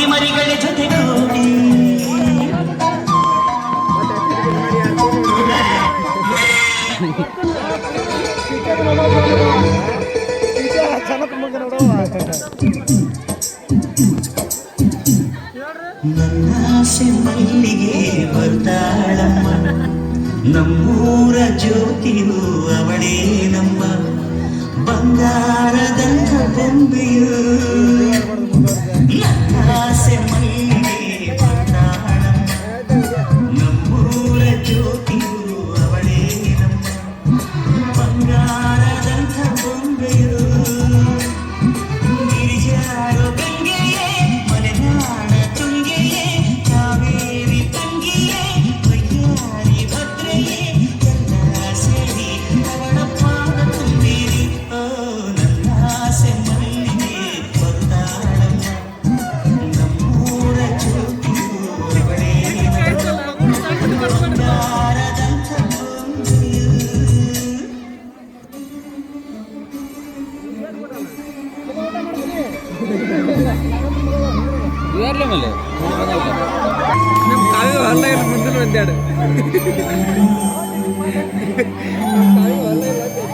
ಕೋಳಿ ಮರಿಗಳ ಜೊತೆಗೂಡಿ ನನ್ನಾಸೆ ಮಲ್ಲಿಗೆ ಬರ್ತಾಳಮ್ಮ, ನಮ್ಮೂರ ಜ್ಯೋತಿಯು ಅವಳೇ ನಮ್ಮ ಬಂಗಾರದಂಥ ಬೊಂಬೆಯು. ನನ್ನಾಸೆ ಮಲ್ಲಿಗೆ ಬರ್ತಾಳಮ್ಮ, ನಮ್ಮೂರ ಜ್ಯೋತಿಯು ಅವಳೇ ನಮ್ಮ ಬಂಗಾರದಂಥ ಬೊಂಬೆಯು. ಗಿರಿಜಾರೋ ಗಂಗೆಯೇ ಮಲೆನಾಡ ತುಂಗೆಯೇ ಕಾವೇರಿ ತಂಗಿಯೇ ವೈಯಾರಿ ಭದ್ರೆಯೇ ಎಲ್ಲ ಸೇರಿ ಅವಳ ಪಾದ ತುಂಬಿರಿ. ಓ ನನ್ನ ಆಸೆ ಮಲ್ಲಿಗೆ ಬರ್ತಾಳಮ್ಮ, ನಮ್ಮೂರ ಜ್ಯೋತಿಯು ಅವಳೇ ಬಂಗಾರದಂಥ ಬೊಂಬೆಯು. ಇಯರ್ಲೆ ಮೇಲೆ ನಮ್ಮ ಕಾವಿ ಹೊಲ ಮುಂದೆ ಬಂದಾಡು ಕಾವಿ ಹೊಲ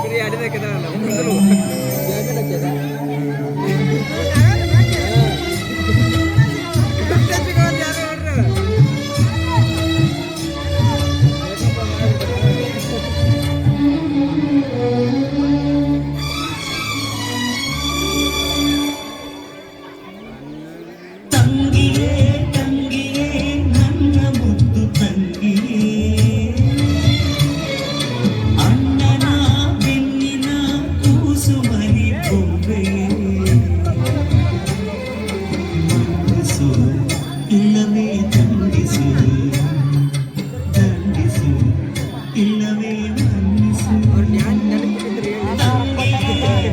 ಕಿರಿ ಆಡಿದಕ್ಕಿದಾರಲ್ಲ ಮುಂದಲು ತಂಗಿಯೇ ತಂಗಿಯೇ ನನ್ನ ಮುದ್ದು ತಂಗಿಯೇ, ಅಣ್ಣನ ಬೆನ್ನಿನ ಕೂಸುಮರಿ ಬೊಂಬೆಯೇ. ಮನ್ನಿಸು ಇಲ್ಲವೇ ದಂಡಿಸು, ದಂಡಿಸು ಇಲ್ಲವೇ ಮನ್ನಿಸು.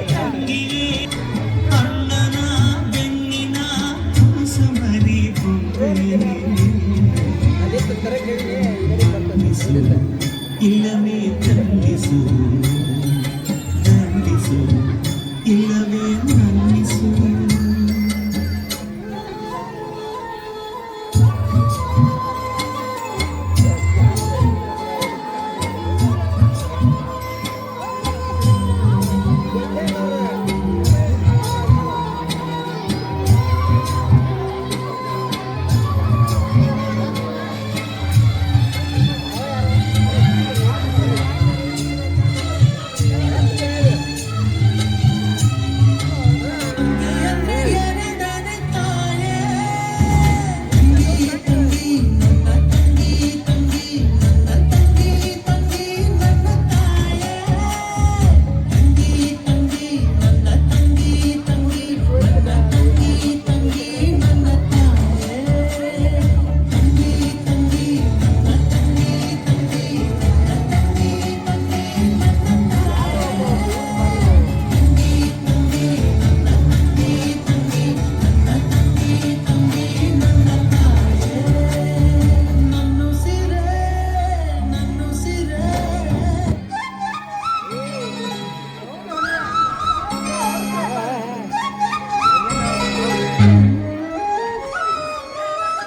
ತಂಗಿಯೇ ಅಣ್ಣನ ಬೆನ್ನಿನ ಕೂಸುಮರಿ ಬೊಂಬೆಯೇ. ಇಲ್ಲವೇ ದಂಡಿಸು, ದಂಡಿಸು ಇಲ್ಲವೇ ಮನ್ನಿಸು.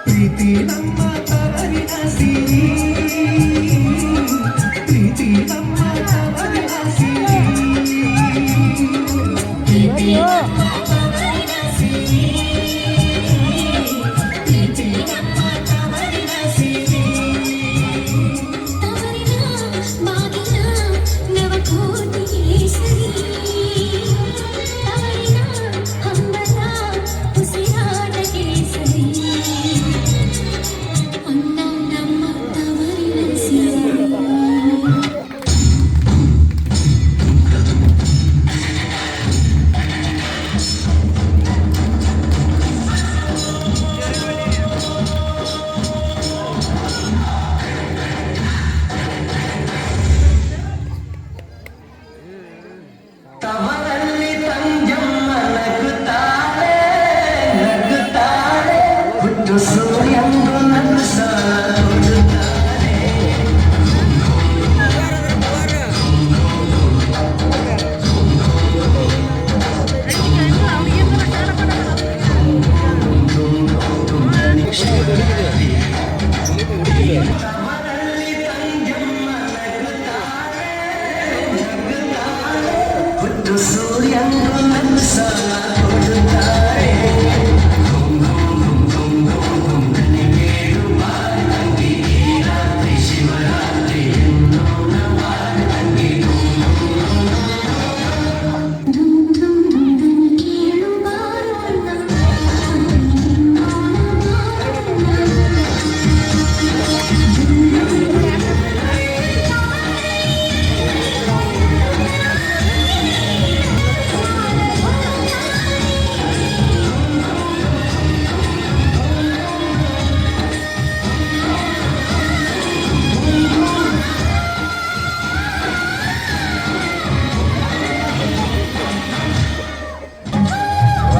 ಪ್ರೀತಿ ನಮ್ಮ ತವರಿನ ಸಿರಿ, ಪ್ರೀತಿ ನಮ್ಮ ತವರಿನ ಸಿರಿ, ಪ್ರೀತಿ ನಮ್ಮ ತವರಿನ ಸಿರಿ, ಪ್ರೀತಿ ನಮ್ಮ ತವರಿನ ಸಿರಿ. ತವರಿನ ಬಾಗಿಲ ನವಕೋಟಿಯೇ ಸರಿ, ತವರಿನ ಹಂಬಲ ಉಸಿರಾಟಕ್ಕೆ ಸರಿ. ತವರಲ್ಲಿ ತಂಜಮ್ಮ ನಗುತ್ತಾಳೆ, ನಗುತ್ತಾಳೆ ಹುಟ್ಟು